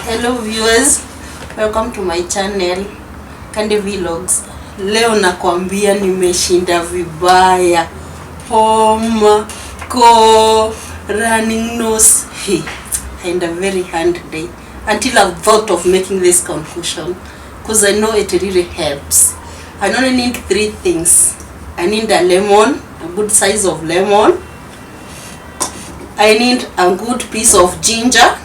Hello viewers, welcome to my channel Candy Vlogs. Leo nakwambia nimeshinda vibaya. Homa, cold, running nose. I had a very hard day until I thought of making this concussion because I know it really helps. I only need 3 things. I need a lemon, a good size of lemon. I need a good piece of ginger.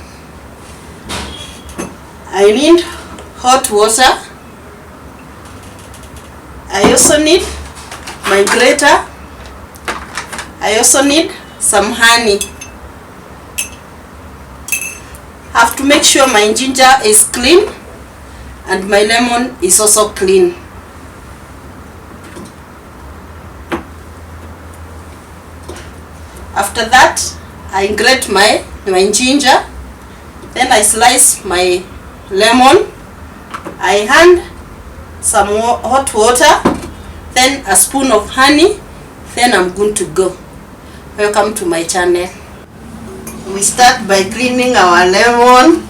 I need hot water. I also need my grater. I also need some honey. I have to make sure my ginger is clean and my lemon is also clean. After that, I grate my ginger. Then I slice my lemon. I add some hot water, then a spoon of honey, then I'm good to go. Welcome to my channel. We start by cleaning our lemon.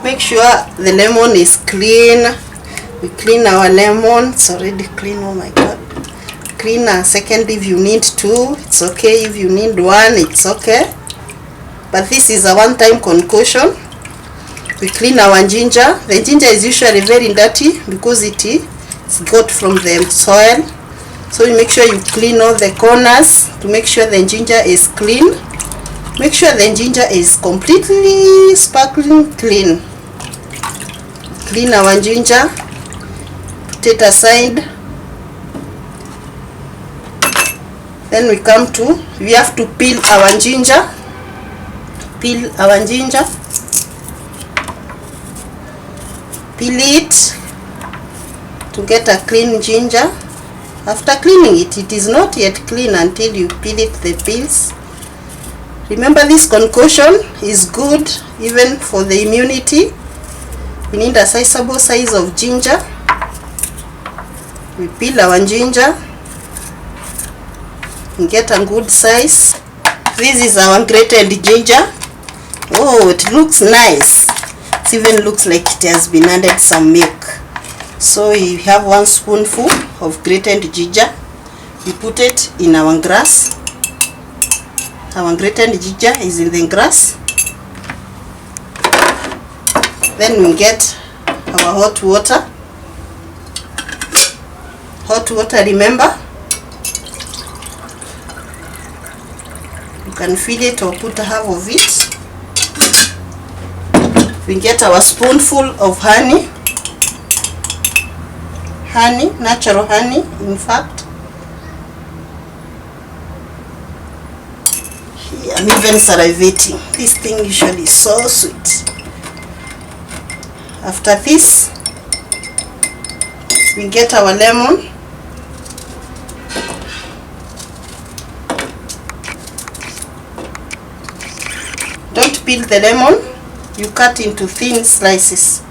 Make sure the lemon is clean. We clean our lemon. It's already clean. Oh my god. Clean a second if you need 2. It's okay. If you need 1, it's okay. But this is a one-time concoction. We clean our ginger. The ginger is usually very dirty because it's got from the soil. So you make sure you clean all the corners to make sure the ginger is clean. Make sure the ginger is completely sparkling clean. Clean our ginger. Put it aside. Then we have to peel our ginger. Peel our ginger. Peel it to get a clean ginger. After cleaning it, it is not yet clean until you peel it, the peels. Remember, this concoction is good even for the immunity. We need a sizable size of ginger. We peel our ginger and get a good size. This is our grated ginger. Oh, it looks nice. It even looks like it has been added some milk. So we have 1 spoonful of grated ginger. We put it in our glass. Our grated ginger is in the glass. Then we get our hot water. Hot water, remember, you can fill it or put half of it. We get our spoonful of honey. Honey, natural honey, in fact. I'm even salivating. This thing usually is so sweet. After this, we get our lemon. Don't peel the lemon. You cut into thin slices.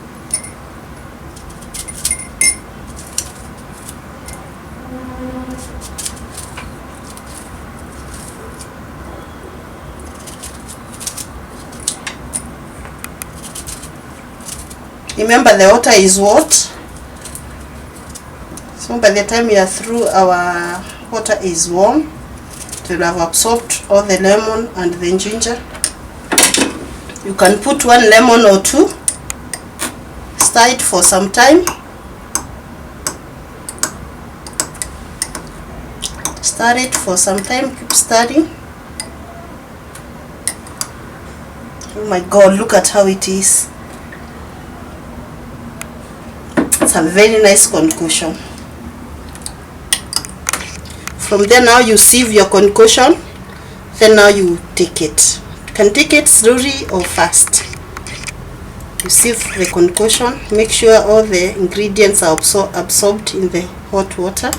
Remember, the water is hot. So by the time we are through, our water is warm. It will have absorbed all the lemon and the ginger. You can put 1 lemon or 2. Stir it for some time. Stir it for some time. Keep stirring. Oh my god, look at how it is. It's a very nice concoction. From there, now you sieve your concoction. Then now you take it. You can take it slowly or fast. You sieve the concoction. Make sure all the ingredients are absorbed in the hot water.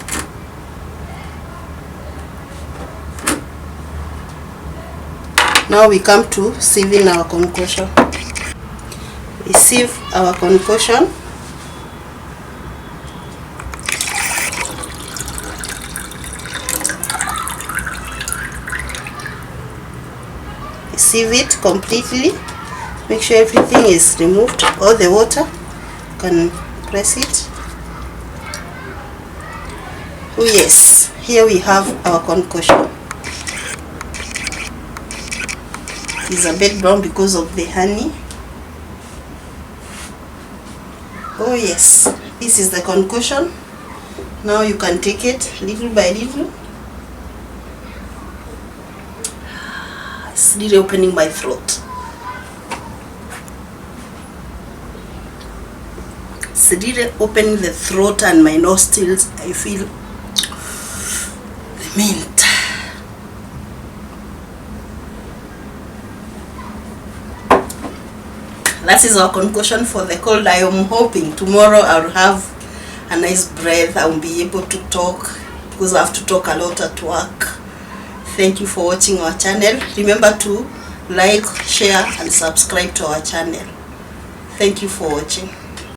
Now we come to sieving our concoction. We sieve our concoction. Sieve it completely. Make sure everything is removed, all the water. You can press it. Oh yes, here we have our concoction. It's a bit brown because of the honey. Oh yes, this is the concoction. Now you can take it little by little. It's really opening my throat. It's really opening the throat and my nostrils. I feel the mint. That is our concoction for the cold. I am hoping tomorrow I'll have a nice breath. I'll be able to talk because I have to talk a lot at work. Thank you for watching our channel. Remember to like, share and subscribe to our channel. Thank you for watching.